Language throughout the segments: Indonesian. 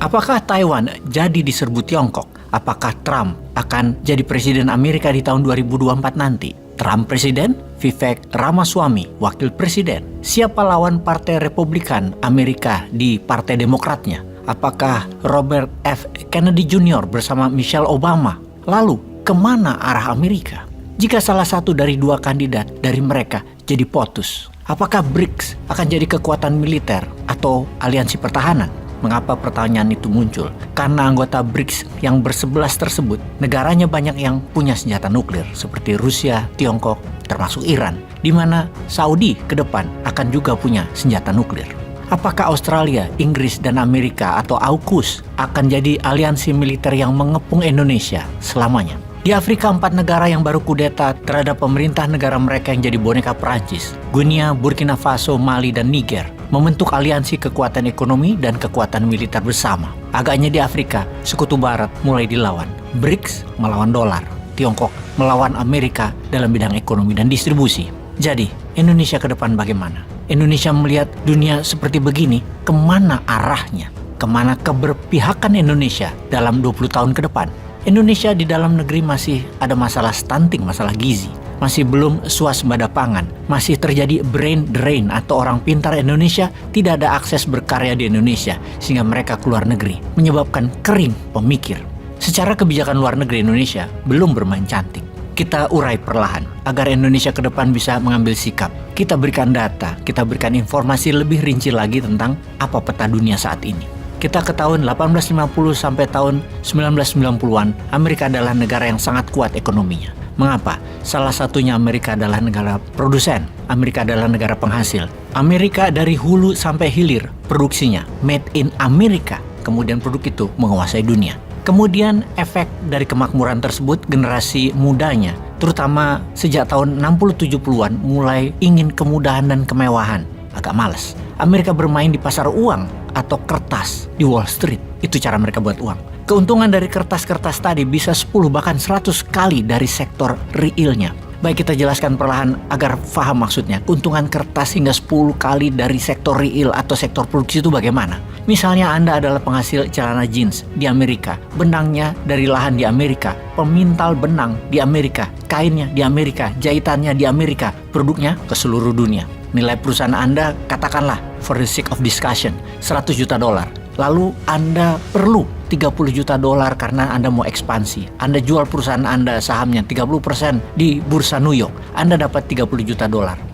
Apakah Taiwan jadi diserbu Tiongkok? Apakah Trump akan jadi presiden Amerika di tahun 2024 nanti? Trump presiden, Vivek Ramaswamy wakil presiden. Siapa lawan Partai Republikan Amerika di Partai Demokratnya? Apakah Robert F. Kennedy Jr. bersama Michelle Obama? Lalu, kemana arah Amerika? Jika salah satu dari dua kandidat dari mereka jadi POTUS, apakah BRICS akan jadi kekuatan militer atau aliansi pertahanan? Mengapa pertanyaan itu muncul? Karena anggota BRICS yang bersebelas tersebut, negaranya banyak yang punya senjata nuklir, seperti Rusia, Tiongkok, termasuk Iran, di mana Saudi ke depan akan juga punya senjata nuklir. Apakah Australia, Inggris, dan Amerika atau AUKUS akan jadi aliansi militer yang mengepung Indonesia selamanya? Di Afrika, 4 negara yang baru kudeta terhadap pemerintah negara mereka yang jadi boneka Perancis, Guinea, Burkina Faso, Mali, dan Niger, membentuk aliansi kekuatan ekonomi dan kekuatan militer bersama. Agaknya di Afrika, Sekutu Barat mulai dilawan. BRICS melawan dolar, Tiongkok melawan Amerika dalam bidang ekonomi dan distribusi. Jadi, Indonesia ke depan bagaimana? Indonesia melihat dunia seperti begini, kemana arahnya? Kemana keberpihakan Indonesia dalam 20 tahun ke depan? Indonesia di dalam negeri masih ada masalah stunting, masalah gizi. Masih belum swasembada pangan. Masih terjadi brain drain atau orang pintar Indonesia tidak ada akses berkarya di Indonesia sehingga mereka keluar negeri, menyebabkan kering pemikir. Secara kebijakan luar negeri Indonesia belum bermain cantik. Kita urai perlahan agar Indonesia ke depan bisa mengambil sikap. Kita berikan data, kita berikan informasi lebih rinci lagi tentang apa peta dunia saat ini. Kita ke tahun 1850 sampai tahun 1990-an, Amerika adalah negara yang sangat kuat ekonominya. Mengapa? Salah satunya Amerika adalah negara produsen. Amerika adalah negara penghasil. Amerika dari hulu sampai hilir produksinya made in America. Kemudian produk itu menguasai dunia. Kemudian efek dari kemakmuran tersebut, generasi mudanya, terutama sejak tahun 60-70-an, mulai ingin kemudahan dan kemewahan. Agak malas. Amerika bermain di pasar uang atau kertas di Wall Street. Itu cara mereka buat uang. Keuntungan dari kertas-kertas tadi bisa 10 bahkan 100 kali dari sektor realnya. Baik, kita jelaskan perlahan agar paham maksudnya. Keuntungan kertas hingga 10 kali dari sektor real atau sektor produksi itu bagaimana? Misalnya Anda adalah penghasil celana jeans di Amerika, benangnya dari lahan di Amerika, pemintal benang di Amerika, kainnya di Amerika, jahitannya di Amerika, produknya ke seluruh dunia. Nilai perusahaan Anda, katakanlah for the sake of discussion, $100 juta. Lalu Anda perlu $30 juta karena Anda mau ekspansi. Anda jual perusahaan Anda sahamnya 30% di Bursa New York. Anda dapat $30 juta.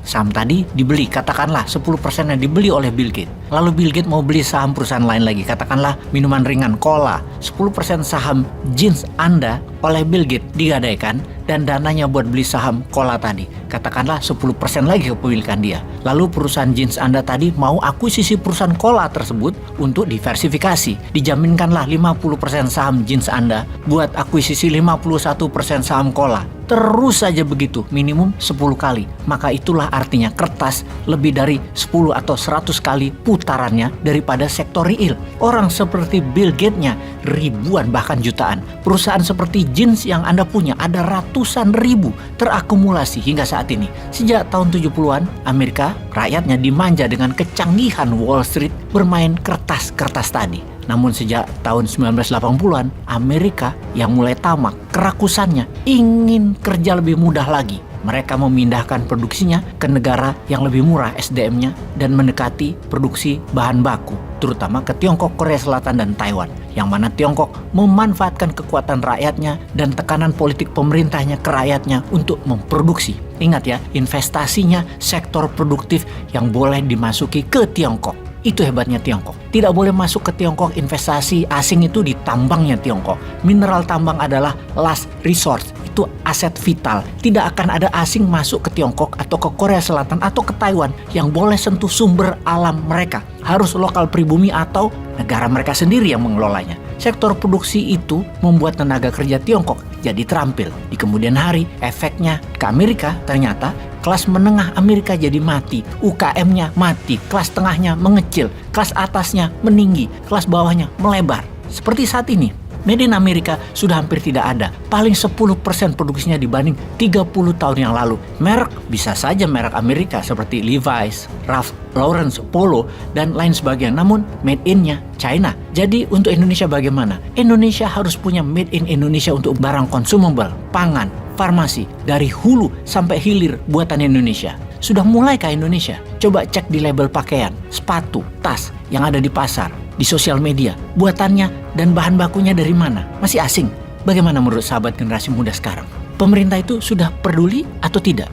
Saham tadi dibeli, katakanlah 10% yang dibeli oleh Bill Gates. Lalu Bill Gates mau beli saham perusahaan lain lagi, katakanlah minuman ringan, cola. 10% saham jeans Anda oleh Bill Gates digadaikan dan dananya buat beli saham cola tadi. Katakanlah 10% lagi kepemilikan dia. Lalu perusahaan jeans Anda tadi mau akuisisi perusahaan cola tersebut untuk diversifikasi. Dijaminkanlah 50% saham jeans Anda buat akuisisi 51% saham cola. Terus saja begitu, minimum 10 kali. Maka itulah artinya kertas lebih dari 10 atau 100 kali putarannya daripada sektor real. Orang seperti Bill Gates-nya ribuan bahkan jutaan. Perusahaan seperti jeans yang Anda punya ada ratusan ribu terakumulasi hingga saat ini. Sejak tahun 70-an, Amerika rakyatnya dimanja dengan kecanggihan Wall Street bermain kertas-kertas tadi. Namun sejak tahun 1980-an, Amerika yang mulai tamak, kerakusannya, ingin kerja lebih mudah lagi. Mereka memindahkan produksinya ke negara yang lebih murah SDM-nya dan mendekati produksi bahan baku, terutama ke Tiongkok, Korea Selatan, dan Taiwan. Yang mana Tiongkok memanfaatkan kekuatan rakyatnya dan tekanan politik pemerintahnya ke rakyatnya untuk memproduksi. Ingat ya, investasinya sektor produktif yang boleh dimasuki ke Tiongkok. Itu hebatnya Tiongkok. Tidak boleh masuk ke Tiongkok investasi asing itu di tambangnya Tiongkok. Mineral tambang adalah last resort. Itu aset vital. Tidak akan ada asing masuk ke Tiongkok atau ke Korea Selatan atau ke Taiwan yang boleh sentuh sumber alam mereka. Harus lokal pribumi atau negara mereka sendiri yang mengelolanya. Sektor produksi itu membuat tenaga kerja Tiongkok jadi terampil. Di kemudian hari, efeknya ke Amerika ternyata kelas menengah Amerika jadi mati, UKM-nya mati, kelas tengahnya mengecil, kelas atasnya meninggi, kelas bawahnya melebar. Seperti saat ini, Made in Amerika sudah hampir tidak ada, paling 10% produksinya dibanding 30 tahun yang lalu. Merek bisa saja merek Amerika seperti Levi's, Ralph Lauren, Polo, dan lain sebagainya, namun made in-nya China. Jadi untuk Indonesia bagaimana? Indonesia harus punya made in Indonesia untuk barang consumable, pangan, farmasi, dari hulu sampai hilir buatan Indonesia. Sudah mulaikah Indonesia? Coba cek di label pakaian, sepatu, tas yang ada di pasar, di sosial media, buatannya dan bahan bakunya dari mana? Masih asing? Bagaimana menurut sahabat generasi muda sekarang? Pemerintah itu sudah peduli atau tidak?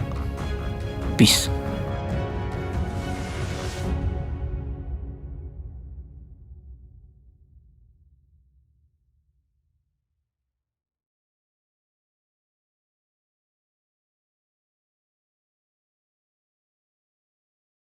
Peace.